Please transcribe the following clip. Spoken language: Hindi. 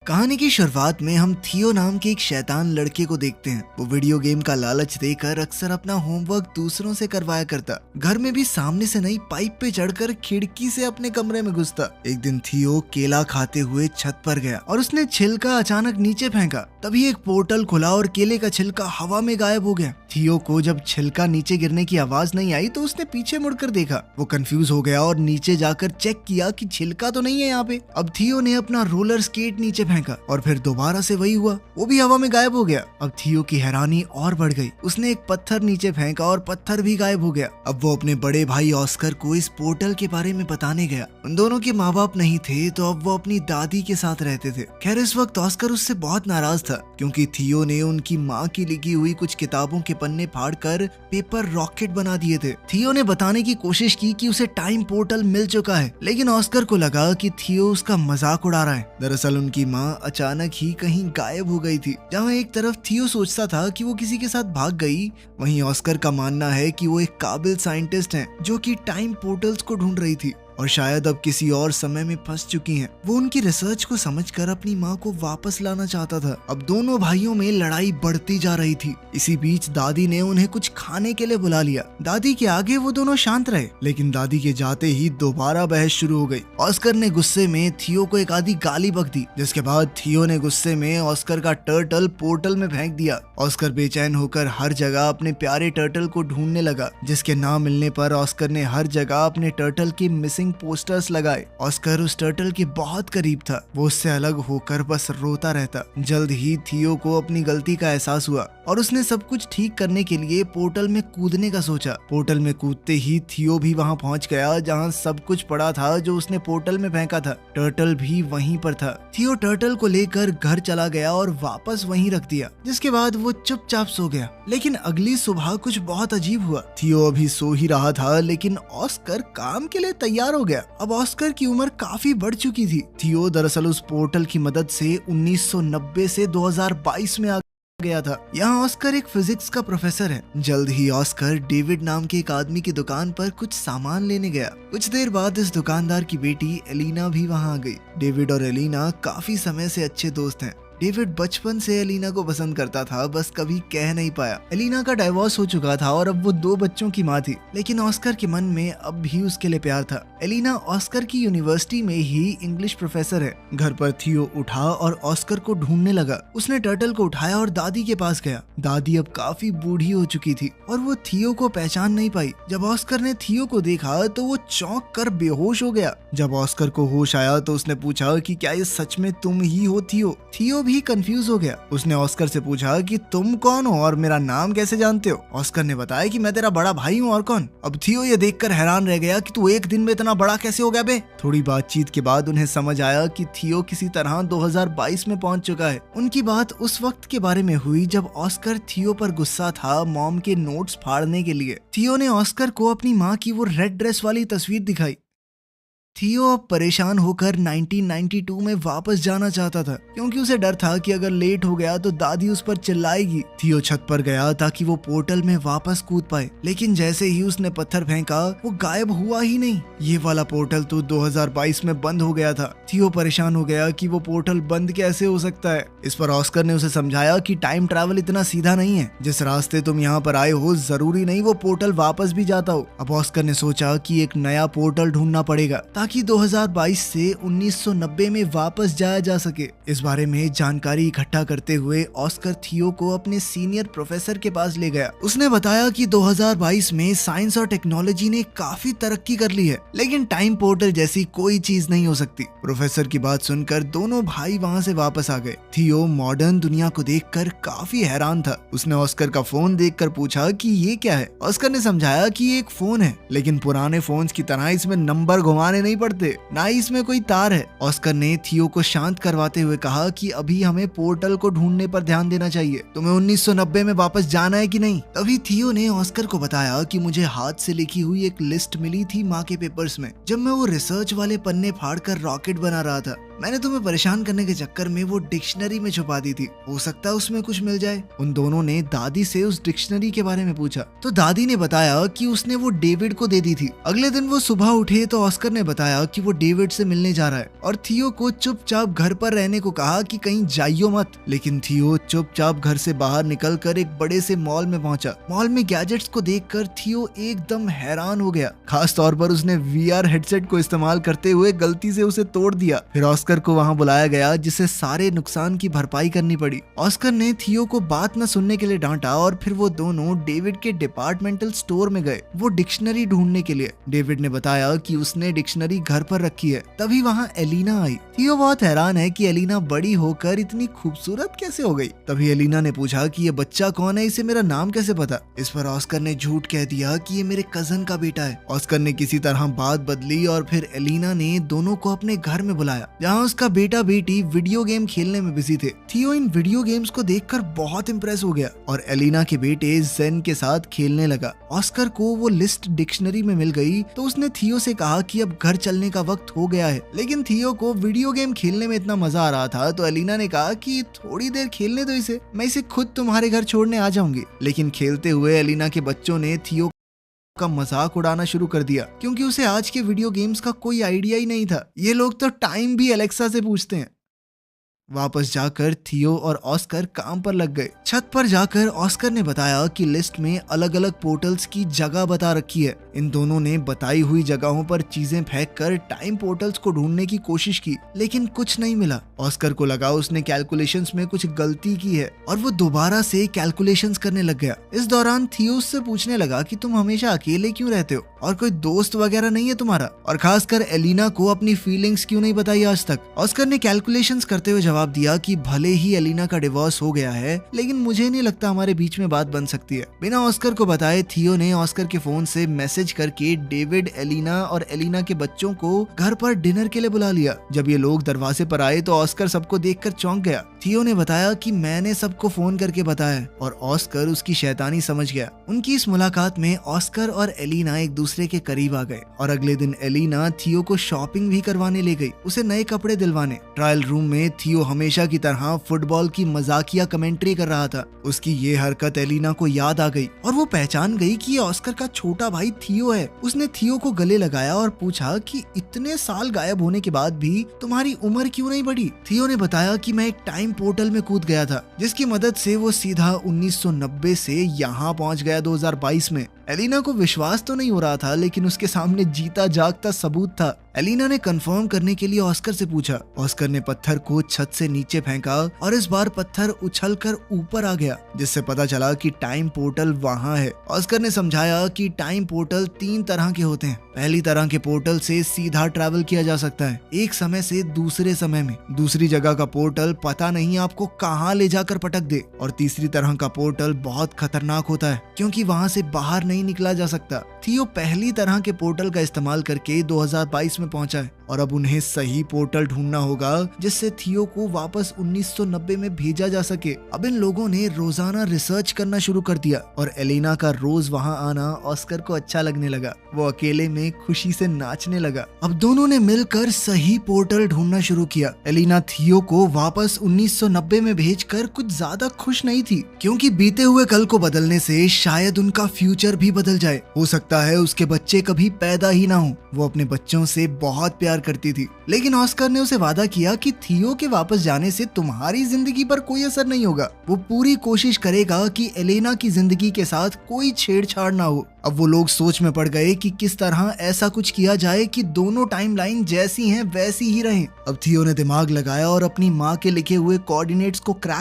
कहानी की शुरुआत में हम थियो नाम के एक शैतान लड़के को देखते हैं। वो वीडियो गेम का लालच देकर अक्सर अपना होमवर्क दूसरों से करवाया करता। घर में भी सामने से नहीं पाइप पे चढ़कर खिड़की से अपने कमरे में घुसता। एक दिन थियो केला खाते हुए छत पर गया और उसने छिलका अचानक नीचे फेंका। तभी एक पोर्टल खुला और केले का छिलका हवा में गायब हो गया। थियो को जब छिलका नीचे गिरने की आवाज नहीं आई तो उसने पीछे मुड़कर देखा। वो कंफ्यूज हो गया और नीचे जाकर चेक किया कि छिलका तो नहीं है यहाँ पे। अब थियो ने अपना रोलर स्केट नीचे फेंका और फिर दोबारा से वही हुआ, वो भी हवा में गायब हो गया। अब थियो की हैरानी और बढ़ गई। उसने एक पत्थर नीचे फेंका और पत्थर भी गायब हो गया। अब वो अपने बड़े भाई ऑस्कर को इस पोर्टल के बारे में बताने गया। उन दोनों के माँ बाप नहीं थे तो अब वो अपनी दादी के साथ रहते थे। खैर इस वक्त ऑस्कर उससे बहुत नाराज था क्योंकि थियो ने उनकी माँ की लिखी हुई कुछ किताबों के पन्ने फाड़कर पेपर रॉकेट बना दिए थे। थियो ने बताने की कोशिश की कि उसे टाइम पोर्टल मिल चुका है, लेकिन ऑस्कर को लगा कि थियो उसका मजाक उड़ा रहा है। दरअसल उनकी माँ अचानक ही कहीं गायब हो गई थी। जहाँ एक तरफ थियो सोचता था कि वो किसी के साथ भाग गई, वहीं ऑस्कर का मानना है कि वो एक काबिल साइंटिस्ट हैं जो कि टाइम पोर्टल्स को ढूंढ रही थी और शायद अब किसी और समय में फंस चुकी हैं। वो उनकी रिसर्च को समझकर अपनी माँ को वापस लाना चाहता था। अब दोनों भाइयों में लड़ाई बढ़ती जा रही थी। इसी बीच दादी ने उन्हें कुछ खाने के लिए बुला लिया। दादी के आगे वो दोनों शांत रहे, लेकिन दादी के जाते ही दोबारा बहस शुरू हो गई। ऑस्कर ने गुस्से में थियो को एक आधी गाली बक दी, जिसके बाद थियो ने गुस्से में ऑस्कर का टर्टल पोर्टल में फेंक दिया। ऑस्कर बेचैन होकर हर जगह अपने प्यारे टर्टल को ढूंढने लगा, जिसके ना मिलने पर ऑस्कर ने हर जगह अपने टर्टल के मिसिंग पोस्टर्स लगाए। ऑस्कर उस टर्टल के बहुत करीब था। वो उससे अलग होकर बस रोता रहता। जल्द ही थियो को अपनी गलती का एहसास हुआ और उसने सब कुछ ठीक करने के लिए पोर्टल में कूदने का सोचा। पोर्टल में कूदते ही थियो भी वहां पहुंच गया जहां सब कुछ पड़ा था जो उसने पोर्टल में फेंका था। टर्टल भी वहीं पर था। थियो टर्टल को लेकर घर चला गया और वापस वहीं रख दिया, जिसके बाद वो चुपचाप सो गया। लेकिन अगली सुबह कुछ बहुत अजीब हुआ। थियो अभी सो ही रहा था, लेकिन ऑस्कर काम के लिए तैयार हो गया। अब ऑस्कर की उम्र काफी बढ़ चुकी थी। थियो दरअसल उस पोर्टल की मदद से 1990 से 2022 में आ गया था। यहाँ ऑस्कर एक फिजिक्स का प्रोफेसर है। जल्द ही ऑस्कर डेविड नाम के एक आदमी की दुकान पर कुछ सामान लेने गया। कुछ देर बाद इस दुकानदार की बेटी एलिना भी वहाँ आ गई। डेविड और एलिना काफी समय से अच्छे दोस्त हैं। डेविड बचपन से एलिना को पसंद करता था, बस कभी कह नहीं पाया। एलिना का डाइवोर्स हो चुका था और अब वो 2 बच्चों की माँ थी, लेकिन ऑस्कर के मन में अब भी उसके लिए प्यार था। एलिना ऑस्कर की यूनिवर्सिटी में ही इंग्लिश प्रोफेसर है। घर पर थियो उठा और ऑस्कर को ढूंढने लगा। उसने टर्टल को उठाया और दादी के पास गया। दादी अब काफी बूढ़ी हो चुकी थी और वो थियो को पहचान नहीं पाई। जब ऑस्कर ने थियो को देखा तो वो चौंक कर बेहोश हो गया। जब ऑस्कर को होश आया तो उसने पूछा कि क्या ये सच में तुम ही हो थियो? थियो भी कंफ्यूज हो गया। उसने ऑस्कर से पूछा कि तुम कौन हो और मेरा नाम कैसे जानते हो? ऑस्कर ने बताया कि मैं तेरा बड़ा भाई हूँ, और कौन? अब थियो ये देखकर हैरान रह गया कि तू एक दिन में इतना बड़ा कैसे हो गया बे? थोड़ी बातचीत के बाद उन्हें समझ आया कि थियो किसी तरह 2022 में पहुंच चुका है। उनकी बात उस वक्त के बारे में हुई जब ऑस्कर थियो पर गुस्सा था मॉम के नोट्स फाड़ने के लिए। थियो ने ऑस्कर को अपनी माँ की वो रेड ड्रेस वाली तस्वीर दिखाई। थियो अब परेशान होकर 1992 में वापस जाना चाहता था क्योंकि उसे डर था कि अगर लेट हो गया तो दादी उस पर चिल्लाएगी। थियो छत पर गया ताकि वो पोर्टल में वापस कूद पाए, लेकिन जैसे ही उसने पत्थर फेंका वो गायब हुआ ही नहीं। ये वाला पोर्टल तो 2022 में बंद हो गया था। थियो परेशान हो गया कि वो पोर्टल बंद कैसे हो सकता है। इस पर ऑस्कर ने उसे समझाया कि टाइम ट्रैवल इतना सीधा नहीं है। जिस रास्ते तुम यहाँ पर आए हो जरूरी नहीं वो पोर्टल वापस भी जाता हो। अब ऑस्कर ने सोचा कि एक नया पोर्टल ढूंढना पड़ेगा ताकि 2022 से 1990 में वापस जाया जा सके। इस बारे में जानकारी इकट्ठा करते हुए ऑस्कर थियो को अपने सीनियर प्रोफेसर के पास ले गया। उसने बताया कि 2022 में साइंस और टेक्नोलॉजी ने काफी तरक्की कर ली है, लेकिन टाइम पोर्टल जैसी कोई चीज नहीं हो सकती। प्रोफेसर की बात सुनकर दोनों भाई वहाँ से वापस आ गए। थियो मॉडर्न दुनिया को देखकर काफी हैरान था। उसने ऑस्कर का फोन देखकर पूछा कि ये क्या है। ऑस्कर ने समझाया कि ये एक फोन है, लेकिन पुराने फोन्स की तरह इसमें नंबर घुमाने नहीं पड़ते, ना ही इसमें कोई तार है। ऑस्कर ने थियो को शांत करवाते हुए कहा कि अभी हमें पोर्टल को ढूंढने पर ध्यान देना चाहिए। तुम्हें 1990 में वापस जाना है कि नहीं? तभी थियो ने ऑस्कर को बताया कि मुझे हाथ से लिखी हुई एक लिस्ट मिली थी माँ के पेपर्स में, जब मैं वो रिसर्च वाले पन्ने फाड़कर रॉकेट बना रहा था। मैंने तुम्हें परेशान करने के चक्कर में वो डिक्शनरी में छुपा दी थी, हो सकता है उसमें कुछ मिल जाए। उन दोनों ने दादी से उस डिक्शनरी के बारे में पूछा तो दादी ने बताया कि उसने वो डेविड को दे दी थी। अगले दिन वो सुबह उठे तो ऑस्कर ने बताया कि वो डेविड से मिलने जा रहा है और थियो को चुपचाप घर पर रहने को कहा कि कहीं जाइयो मत। लेकिन थियो चुपचाप घर से बाहर निकलकर एक बड़े से मॉल में पहुंचा। मॉल में गैजेट्स को देखकर थियो एकदम हैरान हो गया। खास तौर पर उसने वीआर हेडसेट को इस्तेमाल करते हुए गलती से उसे तोड़ दिया। फिर ऑस्कर को वहां बुलाया गया जिसे सारे नुकसान की भरपाई करनी पड़ी। ऑस्कर ने थियो को बात न सुनने के लिए डांटा और फिर वो दोनों डेविड के डिपार्टमेंटल स्टोर में गए वो डिक्शनरी ढूंढने के लिए। डेविड ने बताया कि उसने डिक्शनरी घर पर रखी है। तभी वहाँ एलिना आई। थियो बहुत हैरान है कि एलिना बड़ी होकर इतनी खूबसूरत कैसे हो गई। तभी एलिना ने पूछा कि ये बच्चा कौन है, इसे मेरा नाम कैसे पता। इस पर ऑस्कर ने झूठ कह दिया कि ये मेरे कजन का बेटा है। ऑस्कर ने किसी तरह बात बदली और फिर एलिना ने दोनों को अपने घर में बुलाया जहाँ उसका बेटा बेटी वीडियो गेम खेलने में बिजी थे। थियो इन वीडियो गेम्स को देखकर बहुत इम्प्रेस हो गया और एलिना के बेटे जेन के साथ खेलने लगा। ऑस्कर को वो लिस्ट डिक्शनरी में मिल गई तो उसने थियो से कहा कि अब घर चलने का वक्त हो गया है। लेकिन थियो को वीडियो गेम खेलने में इतना मजा आ रहा था तो एलिना ने कहा कि थोड़ी देर खेलने दो इसे, मैं इसे खुद तुम्हारे घर छोड़ने आ जाऊंगी। लेकिन खेलते हुए एलिना के बच्चों ने थियो का मजाक उड़ाना शुरू कर दिया क्योंकि उसे आज के वीडियो गेम्स का कोई आइडिया ही नहीं था। ये लोग तो टाइम भी अलेक्सा से पूछते हैं। वापस जाकर थियो और ऑस्कर काम पर लग गए। छत पर जाकर ऑस्कर ने बताया कि लिस्ट में अलग अलग पोर्टल्स की जगह बता रखी है। इन दोनों ने बताई हुई जगहों पर चीजें फेंक कर टाइम पोर्टल्स को ढूंढने की कोशिश की लेकिन कुछ नहीं मिला। ऑस्कर को लगा उसने कैलकुलेशंस में कुछ गलती की है और वो दोबारा से कैलकुलेशंस करने लग गया। इस दौरान थियो उससे पूछने लगा कि तुम हमेशा अकेले क्यों रहते हो और कोई दोस्त वगैरह नहीं है तुम्हारा, और खासकर एलिना को अपनी फीलिंग्स क्यों नहीं बताई आज तक। ऑस्कर ने कैलकुलेशंस करते हुए जवाब दिया कि भले ही एलिना का डिवोर्स हो गया है लेकिन मुझे नहीं लगता हमारे बीच में बात बन सकती है। बिना ऑस्कर को बताए थियो ने ऑस्कर के फोन से मैसेज करके डेविड, एलिना और एलिना के बच्चों को घर पर डिनर के लिए बुला लिया। जब ये लोग दरवाजे पर आए तो ऑस्कर सबको देखकर चौंक गया। थियो ने बताया कि मैंने सबको फोन करके बताया और ऑस्कर उसकी शैतानी समझ गया। उनकी इस मुलाकात में ऑस्कर और एलिना एक दूसरे के करीब आ गए और अगले दिन एलिना थियो को शॉपिंग भी करवाने ले गई, उसे नए कपड़े दिलवाने। ट्रायल रूम में थियो हमेशा की तरह फुटबॉल की मजाकिया कमेंट्री कर रहा था। उसकी ये हरकत एलिना को याद आ गई और वो पहचान गई कि ये ऑस्कर का छोटा भाई थियो है। उसने थियो को गले लगाया और पूछा कि इतने साल गायब होने के बाद भी तुम्हारी उम्र क्यों नहीं बढ़ी। थियो ने बताया कि मैं एक टाइम पोर्टल में कूद गया था जिसकी मदद से वो सीधा 1990 से यहाँ पहुंच गया 2022 में। एलिना को विश्वास तो नहीं हो रहा था लेकिन उसके सामने जीता जागता सबूत था। एलिना ने कंफर्म करने के लिए ऑस्कर से पूछा। ऑस्कर ने पत्थर को छत से नीचे फेंका और इस बार पत्थर उछलकर ऊपर आ गया जिससे पता चला कि टाइम पोर्टल वहाँ है। ऑस्कर ने समझाया कि टाइम पोर्टल 3 तरह के होते हैं। पहली तरह के पोर्टल से सीधा ट्रैवल किया जा सकता है एक समय से दूसरे समय में। दूसरी जगह का पोर्टल पता नहीं आपको कहाँ ले जाकर पटक दे। और तीसरी तरह का पोर्टल बहुत खतरनाक होता है क्योंकि वहाँ से बाहर नहीं निकला जा सकता। थियो पहली तरह के पोर्टल का इस्तेमाल करके 2022 में पहुंचा है और अब उन्हें सही पोर्टल ढूंढना होगा जिससे थियो को वापस 1990 में भेजा जा सके। अब इन लोगों ने रोजाना रिसर्च करना शुरू कर दिया और एलिना का रोज वहां आना ऑस्कर को अच्छा लगने लगा। वो अकेले में खुशी से नाचने लगा। अब दोनों ने मिलकर सही पोर्टल ढूंढना शुरू किया। एलिना थियो को वापस 1990 में भेजकर कुछ ज्यादा खुश नहीं थी क्योंकि बीते हुए कल को बदलने से शायद उनका फ्यूचर भी बदल जाए। हो सकता है उसके बच्चे कभी पैदा ही ना हो। वो अपने बच्चों से बहुत प्यार करती थी लेकिन ऑस्कर ने उसे वादा किया कि थियो के वापस जाने से तुम्हारी जिंदगी पर कोई असर नहीं होगा। वो पूरी कोशिश करेगा कि एलेना की जिंदगी के साथ कोई छेड़छाड़ ना हो। अब वो लोग सोच में पड़ गए कि किस तरह ऐसा कुछ किया जाए कि दोनों टाइमलाइन जैसी हैं वैसी ही रहें। अब थियो ने दिमाग लगाया और अपनी माँ के लिखे हुए कोऑर्डिनेट्स को क्रैक